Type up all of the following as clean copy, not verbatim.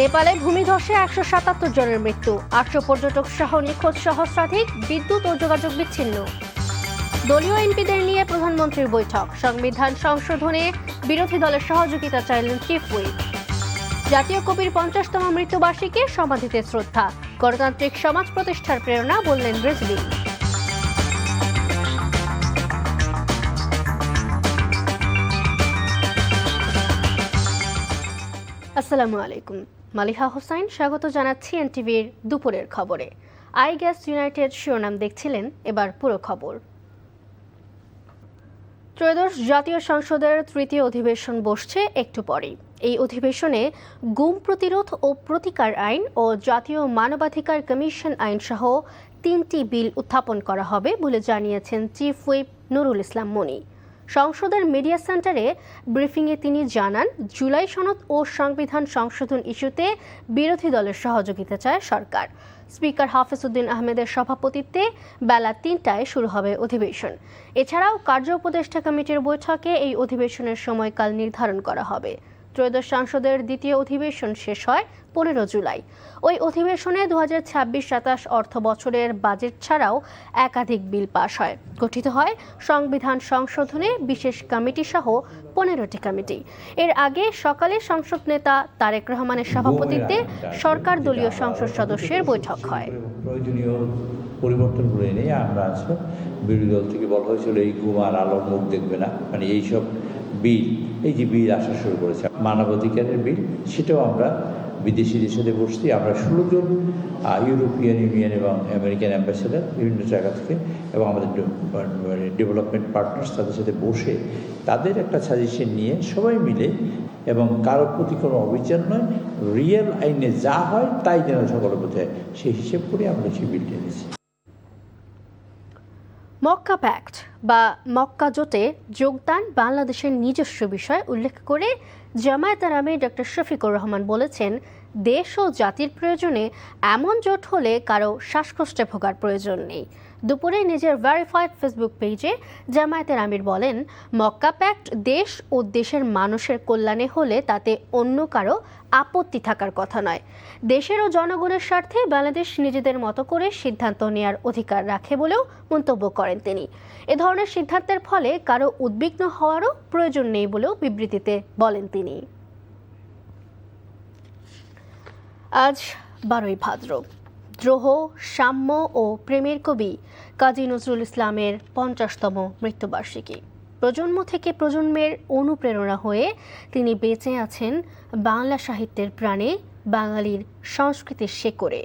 নেপালে ভূমিধসে 177 জনের মৃত্যু, 800 পর্যটক সহ নিখোঁজ, সহস্রাধিক বিদ্যুৎ ও যোগাযোগ বিচ্ছিন্ন। দলীয় এমপিদের নিয়ে প্রধানমন্ত্রীর বৈঠক, সংবিধান সংশোধনে বিরোধী দলের সহযোগিতা চাইলেন চিফ হুইপ। জাতীয় কবির 50তম মৃত্যুবার্ষিকী, সমাধিতে শ্রদ্ধা, গণতান্ত্রিক সমাজ প্রতিষ্ঠার প্রেরণা বললেন রিজভী। আসসালামু আলাইকুম, মালিহা হোসাইন স্বাগত জানাচ্ছি এনটিভির দুপুরের খবরে। আই গ্যাস ইউনাইটেড শিরোনাম দেখছিলেন, এবার পুরো খবর। ত্রয়োদশ জাতীয় সংসদের তৃতীয় অধিবেশন বসছে একটু পরেই। এই অধিবেশনে গুম প্রতিরোধ ও প্রতিকার আইন ও জাতীয় মানবাধিকার কমিশন আইন সহ 3টি বিল উত্থাপন করা হবে বলে জানিয়েছেন চিফ হুইপ নুরুল ইসলাম মনি। সংসদের মিডিয়া সেন্টারে ব্রিফিংয়ে তিনি জানান, জুলাই সনদ ও সংবিধান সংশোধন ইস্যুতে বিরোধী দলের সহযোগিতা চায় সরকার। স্পিকার হাফিজ উদ্দিন আহমেদের সভাপতিত্বে বেলা 3টায় শুরু হবে অধিবেশন। এছাড়াও কার্য উপদেষ্টা কমিটির বৈঠকে এই অধিবেশনের সময়কাল নির্ধারণ করা হবে। ত্রয়োদশ সংসদের দ্বিতীয় অধিবেশন শেষ হয় 15 জুলাই। ওই অধিবেশনে 2026-27 অর্থ বছরের বাজেট ছাড়াও একাধিক বিল পাশ হয়। গঠিত হয় সংবিধান সংশোধনে বিশেষ কমিটি সহ 15টি কমিটি। এর আগে সকালে সংসদ নেতা তারেক রহমানের সভাপতিত্বে সরকার দলীয় সংসদ সদস্যের বৈঠক হয়। প্রয়োজনীয় পরিবর্তন করে এনে আমরা আজকে বিরোধী দল থেকে বলা হয়েছিল এই কুমার আলোর মুখ দেখবে না, মানে এইসব বিল, এই যে বিল আসা শুরু করেছে মানবাধিকারের বিল, সেটাও আমরা বিদেশিদের সাথে বসছি। আমরা 16 জন ইউরোপিয়ান ইউনিয়ন এবং আমেরিকান অ্যাম্বাসেডার বিভিন্ন জায়গা থেকে এবং আমাদের ডেভেলপমেন্ট পার্টনার্স তাদের সাথে বসে তাদের একটা সাজেশন নিয়ে সবাই মিলে, এবং কারোর প্রতি কোনো অবিচার নয়, রিয়েল আইনে যা হয় তাই যেন সকলের প্রতি হয়, সেই হিসেব করে আমরা সেই বিলটা এনেছি। মক্কা প্যাক্ট বা মক্কা জোটে যোগদান বাংলাদেশের নিজস্ব বিষয় উল্লেখ করে জামায়াতের আমির ডক্টর শফিকুর রহমান বলেছেন, দেশ ও জাতির প্রয়োজনে এমন জোট হলে কারো শ্বাসকষ্টে ভোগার প্রয়োজন নেই। দুপুরে নিজের ভেরিফাইড ফেসবুক পেজে জামায়াতের আমির বলেন, মক্কা প্যাক্ট দেশ ও দেশের মানুষের কল্যাণে হলে তাতে অন্য কারো আপত্তি থাকার কথা নয়। দেশের ও জনগণের স্বার্থে বাংলাদেশ নিজেদের মতো করে সিদ্ধান্ত নেওয়ার অধিকার রাখে বলেও মন্তব্য করেন তিনি। এ ধরনের সিদ্ধান্তের ফলে কারো উদ্বিগ্ন হওয়ারও প্রয়োজন নেই বলেও বিবৃতিতে বলেন তিনি। আজ 12ই ভাদ্র, দ্রোহ, সাম্য ও প্রেমের কবি কাজী নজরুল ইসলামের 50তম মৃত্যুবার্ষিকী। প্রজন্ম থেকে প্রজন্মের অনুপ্রেরণা হয়ে তিনি বেঁচে আছেন বাংলা সাহিত্যের প্রাণে, বাঙালির সংস্কৃতির শেকড়ে।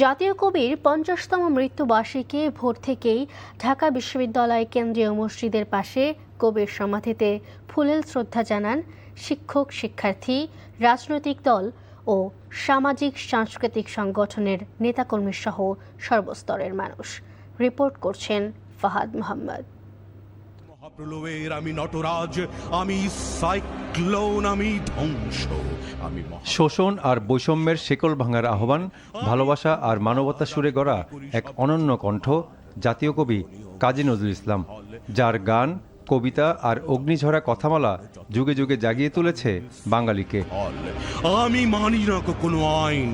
জাতীয় কবির 50তম মৃত্যুবার্ষিকী ভোর থেকেই ঢাকা বিশ্ববিদ্যালয় কেন্দ্রীয় মসজিদের পাশে কবির সমাধিতে ফুলেল শ্রদ্ধা জানান শিক্ষক, শিক্ষার্থী, রাজনৈতিক দল ও সামাজিক সাংস্কৃতিক সংগঠনের নেতাকর্মী সহ সর্বস্তরের মানুষ। রিপোর্ট করছেন ফাহাদ মোহাম্মদ। মহাপ্রলয়ের আমি নটরাজ, আমি সাইক্লোন, আমি ধ্বংস, আমি শোষণ আর বৈষম্যের শেকল ভাঙার আহ্বান, ভালোবাসা আর মানবতা সুরে গড়া এক অনন্য কণ্ঠ জাতীয় কবি কাজী নজরুল ইসলাম, যার গান, কবিতা আর অগ্নিঝরা কথামালা যুগে যুগে জাগিয়ে তুলেছে বাঙালিকে। আমি মানি না কোনো আইন।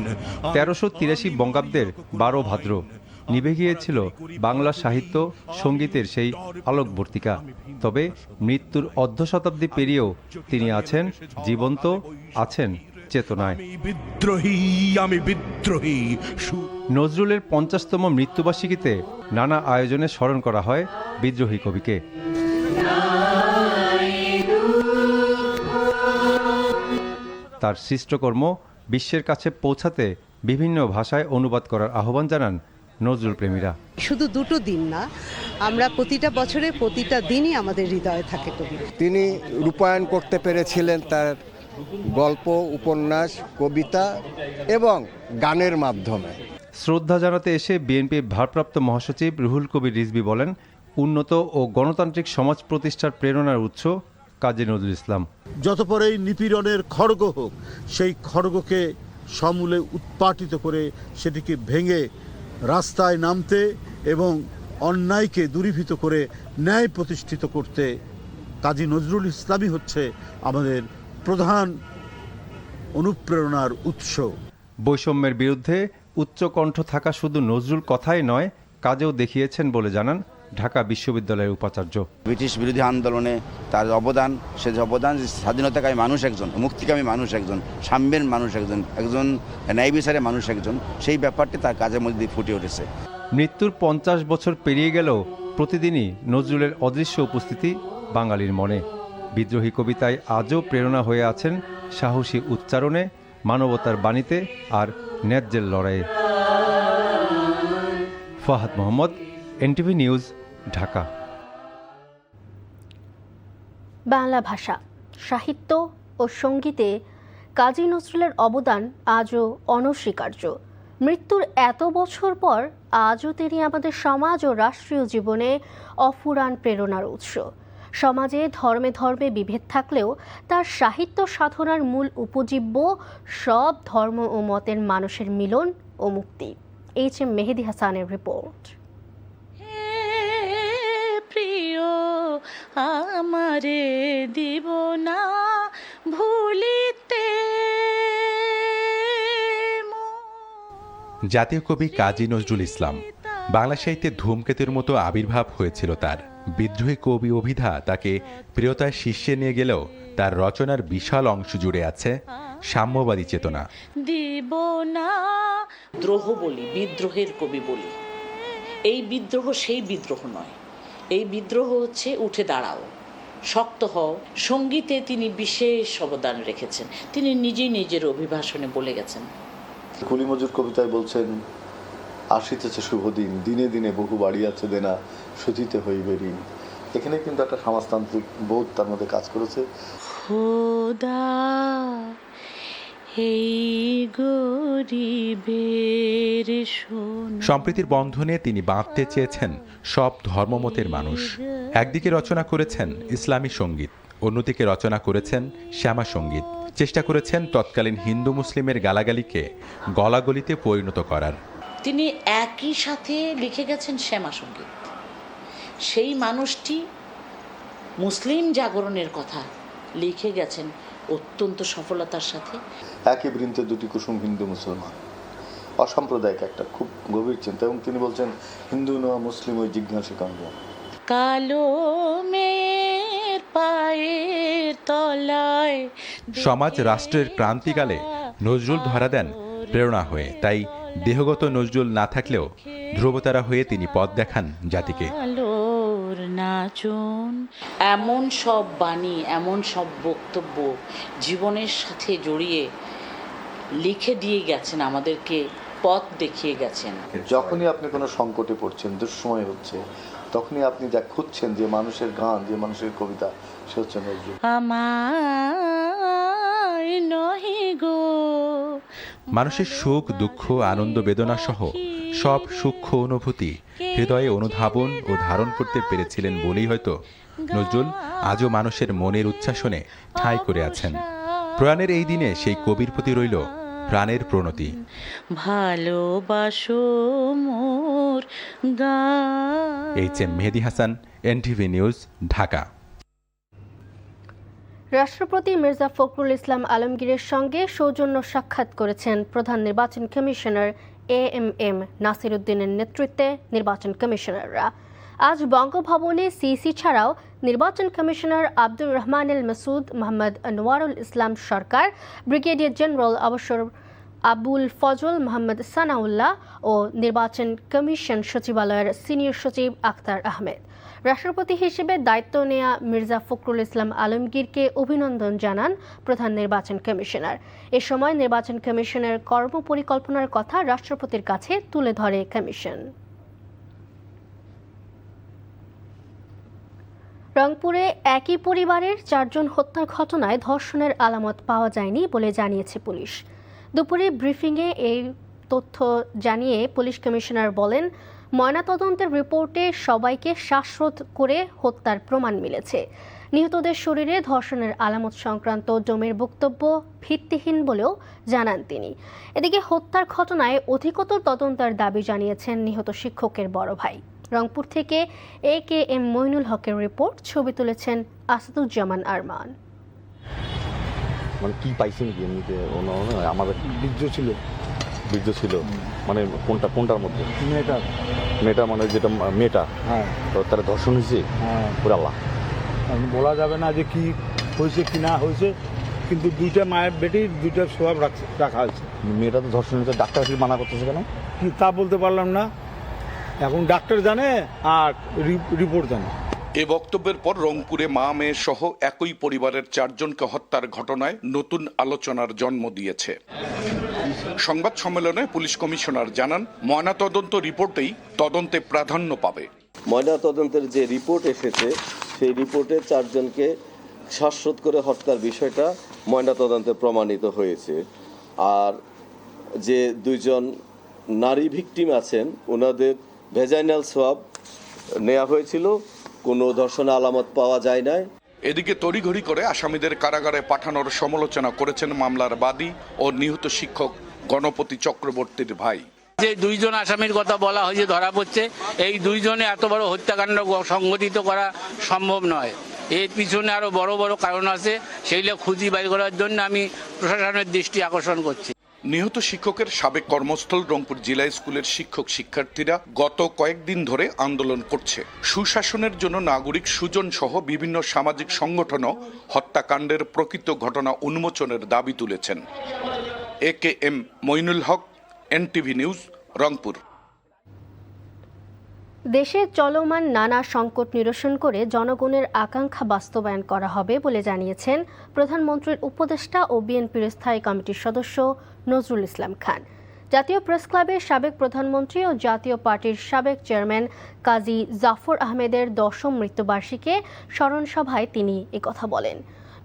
1383 বঙ্গাব্দের 12 ভাদ্র নিভে গিয়েছিল বাংলা সাহিত্য সঙ্গীতের সেই আলোকবর্তিকা। তবে মৃত্যুর অর্ধ শতাব্দী পেরিয়েও তিনি আছেন জীবন্ত, আছেন চেতনায়। বিদ্রোহী, আমি বিদ্রোহী। নজরুলের 50তম মৃত্যুবার্ষিকীতে নানা আয়োজনে স্মরণ করা হয় বিদ্রোহী কবিকে। তার সৃষ্টকর্ম বিশ্বের কাছে পৌঁছাতে বিভিন্ন ভাষায় অনুবাদ করার আহ্বান জানান নজরুল প্রেমীরা। শুধু দুটো দিন না, আমরা প্রতিটা বছরে প্রতিটা দিনই আমাদের হৃদয়ে থাকে কবি। তিনি রূপায়ণ করতে পেরেছিলেন তার গল্প, উপন্যাস, কবিতা এবং গানের মাধ্যমে। শ্রদ্ধা জানাতে এসে বিএনপির ভারপ্রাপ্ত মহাসচিব রুহুল কবির রিজভী বলেন, উন্নত ও গণতান্ত্রিক সমাজ প্রতিষ্ঠার প্রেরণার উৎস কাজী নজরুল ইসলাম। যত পরেই নিপীড়নের খড়গ হোক, সেই খড়গকে সমূলে উৎপাটিত করে সেটিকে ভেঙে রাস্তায় নামতে এবং অন্যায়কে দূরীভূত করে ন্যায় প্রতিষ্ঠিত করতে কাজী নজরুল ইসলামই হচ্ছে আমাদের প্রধান অনুপ্রেরণার উৎস। বৈষম্যের বিরুদ্ধে উচ্চকণ্ঠ থাকা শুধু নজরুল কথাই নয়, কাজেও দেখিয়েছেন বলে জানান ঢাকা বিশ্ববিদ্যালয়ের উপাচার্য। ব্রিটিশ বিরোধী আন্দোলনে তার অবদান, সে অবদান স্বাধীনতাকামী মানুষ একজন, মুক্তিকামী মানুষ একজন, সাম্যের মানুষ একজন, একজন ন্যায় বিচারের মানুষ একজন, সেই ব্যাপারটি তার কাজের মধ্যে ফুটে উঠেছে। মৃত্যুর 50 বছর পেরিয়ে গেলেও প্রতিদিনই নজরুলের অদৃশ্য উপস্থিতি বাঙালির মনে। বিদ্রোহী কবিতায় আজও প্রেরণা হয়ে আছেন সাহসী উচ্চারণে, মানবতার বাণীতে আর ন্যায্যের লড়াইয়ে। Fahad Mohammad, NTV news, Dhaka. বাংলা ভাষা, সাহিত্য ও সঙ্গীতে কাজী নজরুলের অবদান আজও অনস্বীকার্য। মৃত্যুর এত বছর পর আজও তিনি আমাদের সমাজ ও রাষ্ট্রীয় জীবনে অফুরান প্রেরণার উৎস। সমাজে ধর্মে ধর্মে বিভেদ থাকলেও তার সাহিত্য সাধনার মূল উপজীব্য সব ধর্ম ও মতের মানুষের মিলন ও মুক্তি। এইচ.এম. মেহেদী হাসানের রিপোর্ট। প্রিয় আমারে দিব না ভুলিতে। জাতীয় কবি কাজী নজরুল ইসলাম। বাংলা সাহিত্যে ধূমকেতুর মতো আবির্ভাব হয়েছিল তার। বিদ্রোহী কবি অভিধা তাকে প্রিয়তার শীর্ষে নিয়ে গেলেও তার রচনার বিশাল অংশ জুড়ে আছে সাম্যবাদী চেতনা। দিব না দ্রোহ বলি, বিদ্রোহের কবি বলি। এই বিদ্রোহ সেই বিদ্রোহ নয়, এই বিদ্রোহ হচ্ছে উঠে দাঁড়াও, শক্ত হও। সঙ্গীতে তিনি বিশেষ অবদান রেখেছেন। তিনি নিজেই নিজের অভিভাষণে বলে গেছেন। কুলি মজুর কবিতায় বলছেন, আসিতেছে শুভ দিন, দিনে দিনে বহু বাড়ি আছে দেনা, শুধিতে হইবে ঋণ। এখানে কিন্তু একটা সমাজতান্ত্রিক বোধ তার মধ্যে কাজ করেছে। খোদা এই গরিবের সম্প্রীতির বন্ধনে তিনি বাঁধতে চেয়েছেন সব ধর্মমতের মানুষ। একদিকে রচনা করেছেন ইসলামী সঙ্গীত, অন্যদিকে রচনা করেছেন শ্যামা সঙ্গীত। চেষ্টা করেছেন তৎকালীন হিন্দু মুসলিমের গালাগালিকে গলাগলিতে পরিণত করার। তিনি একই সাথে লিখে গেছেন শ্যামা সঙ্গীত। সেই মানুষটি মুসলিম জাগরণের কথা লিখে গেছেন অত্যন্ত সফলতার সাথে। একই বৃন্তে দুটি কুসুম, হিন্দু মুসলমান, অসাম্প্রদায়িক একটা খুব গভীর চিন্তা। এবং তিনি বলছেন, হিন্দু নয় মুসলিম ওই জিজ্ঞাসা কাণ্ড। কালো মেয়ের পায়ের তলায় সমাজ রাষ্ট্রের ক্রান্তিকালে নজরুল ধরা দেন প্রেরণা হয়ে। তাই দেহগত নজরুল না থাকলেও ধ্রুবতারা হয়ে তিনি পথ দেখান জাতিকে। নাচন, এমন সব বাণী, এমন সব বক্তব্য জীবনের সাথে জড়িয়ে লিখে দিয়ে গেছেন, আমাদেরকে পথ দেখিয়ে গেছেন। যখনই আপনি কোনো সংকটে পড়ছেন, দুঃসময় হচ্ছে, তখনই আপনি যা খুঁজছেন যে মানুষের গান, যে মানুষের কবিতা, সে হচ্ছে নজরুল। মানুষের সুখ, দুঃখ, আনন্দ, বেদনা সহ সব সূক্ষ্ম অনুভূতি হৃদয়ে অনুধাবন ও ধারণ করতে পেরেছিলেন বলেই হয়তো নজরুল আজও মানুষের মনের উচ্ছ্বাসনে ঠাঁই করে আছেন। প্রয়াণের এই দিনে সেই কবির প্রতি রইল প্রাণের প্রণতি। ভালোবাসো মোর গান। এইচ.এম. মেহেদী হাসান, এনটিভি নিউজ, ঢাকা। রাষ্ট্রপতি মির্জা ফখরুল ইসলাম আলমগীরের সঙ্গে সৌজন্য সাক্ষাৎ করেছেন প্রধান নির্বাচন কমিশনার এএমএম নাসির উদ্দিনের নেতৃত্বে নির্বাচন কমিশনাররা। আজ বঙ্গভবনে সিইসি ছাড়াও নির্বাচন কমিশনার আব্দুর রহমান এল মাসুদ, মোহাম্মদ আনোয়ারুল ইসলাম সরকার, ব্রিগেডিয়ার জেনারেল অবসর আবুল ফজল মোহাম্মদ সানাউল্লাহ ও নির্বাচন কমিশন সচিবালয়ের সিনিয়র সচিব আখতার আহমেদ। রাষ্ট্রপতি হিসেবে দায়িত্ব নেয়া মির্জা ফখরুল ইসলাম আলমগীরকে অভিনন্দন জানান প্রধান নির্বাচন কমিশনার। এ সময় নির্বাচন কমিশনের কর্মপরিকল্পনার কথা রাষ্ট্রপতির কাছে তুলে ধরে কমিশন। রংপুরে একই পরিবারের 4 জন হত্যার ঘটনায় ধর্ষণের আলামত পাওয়া যায়নি বলে জানিয়েছে পুলিশ। দুপুরে ব্রিফিংয়ে এই তথ্য জানিয়ে পুলিশ কমিশনার বলেন, ময়নাতদন্তের রিপোর্টে সবাইকে শ্বাসরোধ করে হত্যার প্রমাণ মিলেছে। নিহতদের শরীরে ধর্ষণের আলামত সংক্রান্ত ডোমের বক্তব্য ভিত্তিহীন বলেও জানান তিনি। এদিকে হত্যার ঘটনায় অধিকতর তদন্তের দাবি জানিয়েছেন নিহত শিক্ষকের বড় ভাই। রংপুর থেকে একেএম মইনুল হকের রিপোর্ট, ছবি তুলেছেন আসাদুজ্জামান আরমান। মানে কি পাইছেন কি এমনিতে আমাদের বীর্য ছিল মানে কোনটার মধ্যে মেয়েটা মানে যেটা মেয়েটা তো তারা ধর্ষণ হয়েছে পুরো আল্লাহ বলা যাবে না যে কি হয়েছে কি না হয়েছে, কিন্তু দুইটা মায়ের বেটির দুইটা স্বভাব রাখা হয়েছে। মেয়েটা তো ধর্ষণ হয়েছে, ডাক্তার কি মানা করতেছে কেন কি তা বলতে পারলাম না, এখন ডাক্তার জানে আর রিপোর্ট জানে। এ বক্তব্যের পর রংপুরে মা মেয়ে সহ একই পরিবারের 4 জনকে হত্যার ঘটনায় নতুন আলোচনার জন্ম দিয়েছে। সংবাদ সম্মেলনে পুলিশ কমিশনার জানান, ময়নাতদন্ত রিপোর্টেই তদন্তে প্রাধান্য পাবে। ময়নাতদন্তের যে রিপোর্ট এসেছে সেই রিপোর্টে 4 জনকে শ্বাসরোধ করে হত্যার বিষয়টা ময়নাতদন্তে প্রমাণিত হয়েছে। আর যে 2 জন নারী ভিকটিম আছেন ওনাদের ভেজাইনাল সোয়াব নেওয়া হয়েছিল, কোনো ধর্ষণের আলামত পাওয়া যায় নাই। এদিকে তড়িঘড়ি করে আসামিদের কারাগারে পাঠানোর সমালোচনা করেছেন মামলার বাদী ও নিহত শিক্ষক গণপতি চক্রবর্তীর ভাই। যে 2 জন আসামির কথা বলা হয়েছে ধরা পড়ছে, এই 2 জনে এত বড় হত্যাকাণ্ড সংগঠিত করা সম্ভব নয়। এর পিছনে আরো বড় বড় কারণ আছে, সেইগুলো খুঁজি বাইর করার জন্য আমি প্রশাসনের দৃষ্টি আকর্ষণ করছি। নিহত শিক্ষকের সাবেক কর্মস্থল রংপুর জেলা স্কুলের শিক্ষক শিক্ষার্থীরা গত কয়েকদিন ধরে আন্দোলন করছে। সুশাসনের জন্য নাগরিক সুজন সহ বিভিন্ন সামাজিক সংগঠনও হত্যাকাণ্ডের প্রকৃত ঘটনা উন্মোচনের দাবি তুলেছেন। AKM Moinul Haque, NTV news, Rangpur. দেশে চলমান নানা সংকট নিরসন করে জনগণের আকাঙ্ক্ষা বাস্তবায়ন করা হবে বলে জানিয়েছেন প্রধানমন্ত্রীর উপদেষ্টা ও বিএনপির স্থায়ী কমিটির সদস্য নজরুল ইসলাম খান। জাতীয় প্রেস ক্লাবের সাবেক প্রধানমন্ত্রী ও জাতীয় পার্টির সাবেক চেয়ারম্যান কাজী জাফর আহমেদের 10ম মৃত্যুবার্ষিকী স্মরণ সভায় তিনি একথা বলেন।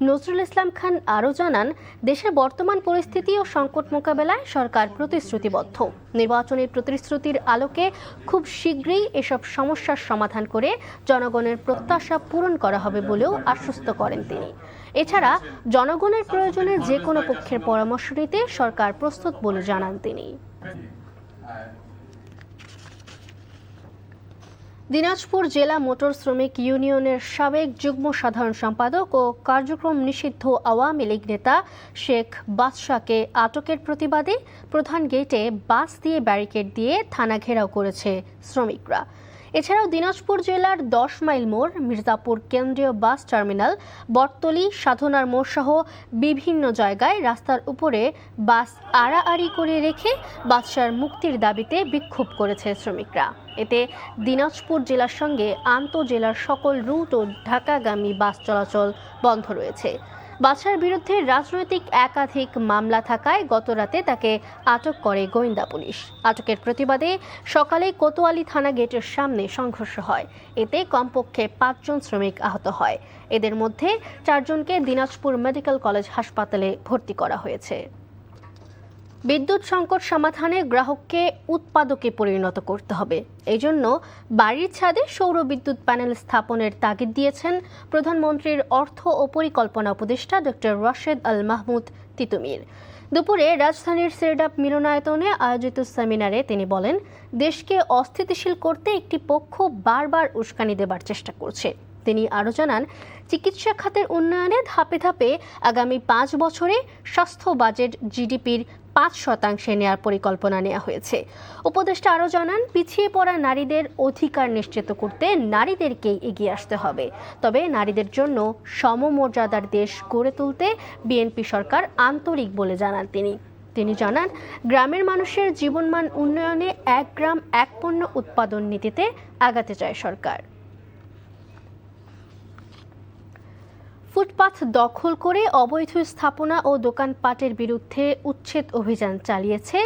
নজরুল ইসলাম খান আরও জানান, দেশের বর্তমান পরিস্থিতি ও সংকট মোকাবেলায় সরকার প্রতিশ্রুতিবদ্ধ। নির্বাচনী প্রতিশ্রুতির আলোকে খুব শীঘ্রই এসব সমস্যার সমাধান করে জনগণের প্রত্যাশা পূরণ করা হবে বলেও আশ্বস্ত করেন তিনি। এছাড়া জনগণের প্রয়োজনে যে কোনো পক্ষের পরামর্শ নিতে সরকার প্রস্তুত বলে জানান তিনি। দিনাজপুর জেলা মোটর শ্রমিক ইউনিয়নের সাবেক যুগ্ম সাধারণ সম্পাদক ও কার্যক্রম নিষিদ্ধ আওয়ামী লীগ নেতা শেখ বাদশাকে আটকের প্রতিবাদে প্রধান গেটে বাস দিয়ে ব্যারিকেড দিয়ে থানা ঘেরাও করেছে শ্রমিকরা। এছাড়াও দিনাজপুর জেলার 10 মাইল মোড়, মির্জাপুর কেন্দ্রীয় বাস টার্মিনাল, বটতলী, সাধনার মোড় সহ বিভিন্ন জায়গায় রাস্তার উপরে বাস আড়াআড়ি করে রেখে বাদশার মুক্তির দাবিতে বিক্ষোভ করেছে শ্রমিকরা। এতে দিনাজপুর জেলার সঙ্গে আন্তঃজেলার সকল রুট ও ঢাকাগামী বাস চলাচল বন্ধ রয়েছে। বাদশার বিরুদ্ধে রাজনৈতিক একাধিক মামলা থাকায় গতরাতে তাকে আটক করে গোয়েন্দা পুলিশ। আটকের প্রতিবাদে সকালে কোতোয়ালি থানা গেটের সামনে সংঘর্ষ হয়। এতে কমপক্ষে 5 জন শ্রমিক আহত হয়। এদের মধ্যে 4 জনকে দিনাজপুর মেডিকেল কলেজ হাসপাতালে ভর্তি করা হয়েছে। বিদ্যুৎ সংকট সমাধানে গ্রাহককে উৎপাদকে পরিণত করতে হবে। এই জন্য বাড়ির ছাদে সৌর বিদ্যুৎ প্যানেল স্থাপনের তাগিদ দিয়েছেন প্রধানমন্ত্রীর অর্থ ও পরিকল্পনা উপদেষ্টা ডক্টর রাশেদ আল মাহমুদ তিতুমির। দুপুরে রাজধানীর সেরডাপ মিলনায়তনে আয়োজিত সেমিনারে তিনি বলেন, দেশকে অস্থিতিশীল করতে একটি পক্ষ বারবার উস্কানি দেবার চেষ্টা করছে। তিনি আরও জানান, চিকিৎসা খাতের উন্নয়নে ধাপে ধাপে আগামী 5 বছরে স্বাস্থ্য বাজেট জিডিপির 5% নেওয়ার পরিকল্পনা নেওয়া হয়েছে। উপদেষ্টা আরও জানান, পিছিয়ে পড়া নারীদের অধিকার নিশ্চিত করতে নারীদেরকেই এগিয়ে আসতে হবে। তবে নারীদের জন্য সমমর্যাদার দেশ গড়ে তুলতে বিএনপি সরকার আন্তরিক বলে জানান তিনি জানান, গ্রামের মানুষের জীবনমান উন্নয়নে 1 গ্রাম 1 পণ্য উৎপাদন নীতিতে আগাতে চায় সরকার। ফুটপাথ দখল করে অবৈধ স্থাপনা ও দোকানপাটের বিরুদ্ধে উচ্ছেদ অভিযান চালিয়েছে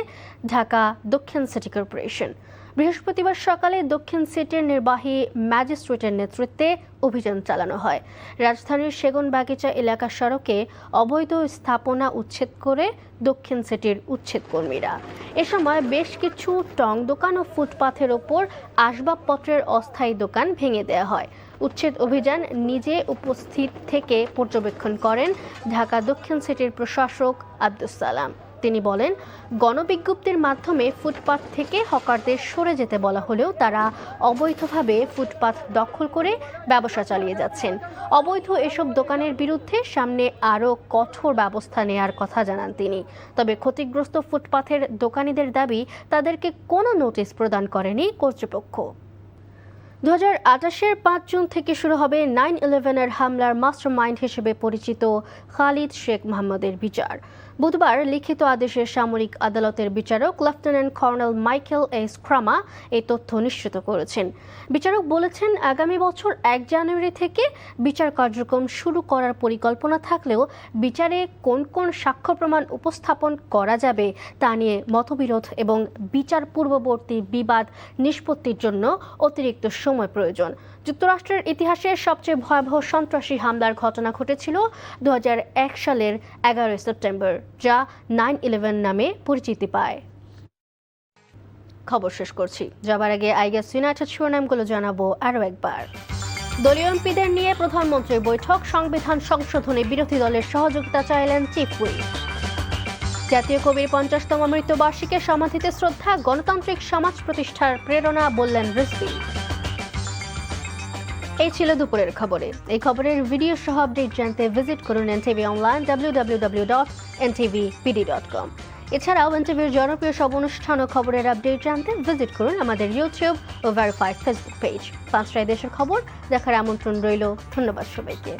ঢাকা দক্ষিণ সিটি কর্পোরেশন। বৃহস্পতিবার সকালে দক্ষিণ সিটির নির্বাহী ম্যাজিস্ট্রেটের নেতৃত্বে অভিযান চালানো হয়। রাজধানীর সেগুনবাগিচা এলাকা সড়কে অবৈধ স্থাপনা উচ্ছেদ করে দক্ষিণ সিটির উচ্ছেদ কর্মীরা। এ সময় বেশ কিছু টং দোকান ও ফুটপাথের ওপর আসবাবপত্রের অস্থায়ী দোকান ভেঙে দেওয়া হয়। উচ্ছেদ অভিযান নিজে উপস্থিত থেকে পর্যবেক্ষণ করেন ঢাকা দক্ষিণ সিটির প্রশাসক আব্দুস সালাম। তিনি বলেন, গণবিজ্ঞপ্তির মাধ্যমে ফুটপাত থেকে হকারদের সরে যেতে বলা হলেও তারা অবৈধভাবে ফুটপাত দখল করে ব্যবসা চালিয়ে যাচ্ছেন। অবৈধ এসব দোকানের বিরুদ্ধে সামনে আরও কঠোর ব্যবস্থা নেওয়ার কথা জানান তিনি। তবে ক্ষতিগ্রস্ত ফুটপাথের দোকানিদের দাবি, তাদেরকে কোনো নোটিশ প্রদান করেনি কর্তৃপক্ষ। 2028-এর 5 জুন থেকে শুরু হবে 9/11-এর হামলার মাস্টারমাইন্ড হিসেবে পরিচিত খালিদ শেখ মোহাম্মদের বিচার। বুধবার লিখিত আদেশে সামরিক আদালতের বিচারক lieutenant colonel Michael S Krama এই তথ্য নিশ্চিত করেছেন। বিচারক বলেছেন, আগামী বছর 1 জানুয়ারি থেকে বিচার কার্যক্রম শুরু করার পরিকল্পনা থাকলেও বিচারে কোন কোন সাক্ষ্য প্রমাণ উপস্থাপন করা যাবে তা নিয়ে মতবিরোধ এবং বিচার পূর্ববর্তী বিবাদ নিষ্পত্তির জন্য অতিরিক্ত সময় প্রয়োজন। যুক্তরাষ্ট্রের ইতিহাসে সবচেয়ে ভয়াবহ সন্ত্রাসী হামলার ঘটনা ঘটেছিল 2001 সালের 11 সেপ্টেম্বর, যা 9/11 নামে পরিচিতি পায়। খবর শেষ করছি, যাবার আগে আইগেস ইউনাইটেড শিরোনামগুলো জানাবো আরও একবার। দলীয় এমপিদের নিয়ে প্রধানমন্ত্রীর বৈঠক, সংবিধান সংশোধনে বিরোধী দলের সহযোগিতা চাইলেন চিফ হুইপ। জাতীয় কবির 50তম মৃত্যুবার্ষিকী সমাধিতে শ্রদ্ধা, গণতান্ত্রিক সমাজ প্রতিষ্ঠার প্রেরণা বললেন রিজভী। এই ছিল দুপুরের খবরে। এই খবরের ভিডিও সহ আপডেট জানতে ভিজিট করুন এনটিভি অনলাইন www.ntvpd.com। এছাড়াও এনটিভির জনপ্রিয় সব অনুষ্ঠান ও খবরের আপডেট জানতে ভিজিট করুন আমাদের ইউটিউব ও ভেরিফাইড ফেসবুক পেজ। 5টায় দেশের খবর দেখার আমন্ত্রণ রইল। ধন্যবাদ সবাইকে।